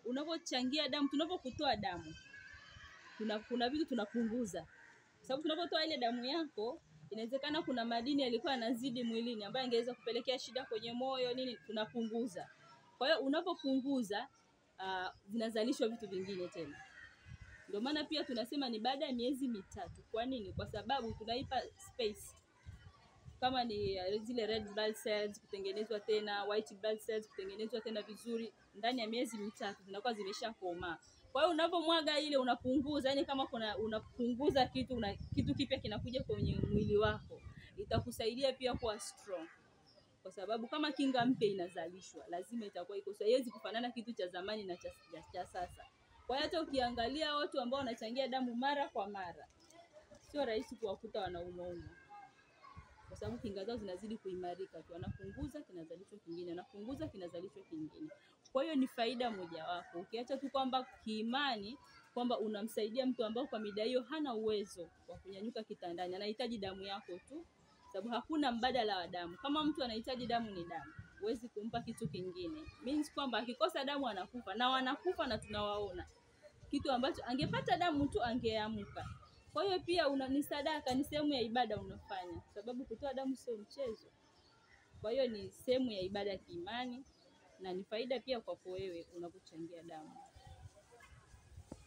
unapochangia damu, tunapokutoa damu, kuna vitu tunapunguza. Sababu tunapotoa ile damu yako, inawezekana kuna madini yalikuwa yanazidi mwilini ambayo yangeweza kupelekea shida kwenye moyo nini, tunapunguza. Kwa hiyo unapopunguza zinazalishwa vitu vingine tena. Ndio maana pia tunasema ni baada ya miezi mitatu. Kwa nini? Kwa sababu tunaipa space. Kama ni zile red blood cells kutengenezwa tena, white blood cells kutengenezwa tena vizuri, ndani ya miezi mitatu zinakuwa zimeshakomaa. Kwa hiyo unapomwaga ile unapunguza, yani kama unapunguza kitu kipya kinakuja kwenye mwili wako, itakusaidia pia kuwa strong. Kwa sababu kama kinga mpya inazalishwa, lazima itakuwa iko sawa. Haiwezi kufanana kitu cha zamani na cha sasa. Kwa hiyo hata ukiangalia watu ambao wanachangia damu mara kwa mara, sio rahisi kuwakuta wanaumwa. Kwa sababu kinga zao zinazidi kuimarika tu, wanapunguza kinazalishwa kingine, wanapunguza kinazalishwa kingine. Kwa hiyo ni faida mojawapo. Ukiacha tu kwamba kiimani kwamba unamsaidia mtu ambao kwa mida hiyo hana uwezo wa kunyanyuka kitandani, anahitaji damu yako tu, sababu hakuna mbadala wa damu. Kama mtu anahitaji damu ni damu, huwezi kumpa kitu kingine. Means kwamba akikosa damu anakufa, na wanakufa na tunawaona. Kitu ambacho angepata damu tu angeamka. Kwa hiyo pia ni sadaka, ni sehemu ya ibada unafanya, sababu kutoa damu sio mchezo. Kwa hiyo ni sehemu ya ibada ya kiimani na ni faida pia kwako wewe unapochangia damu.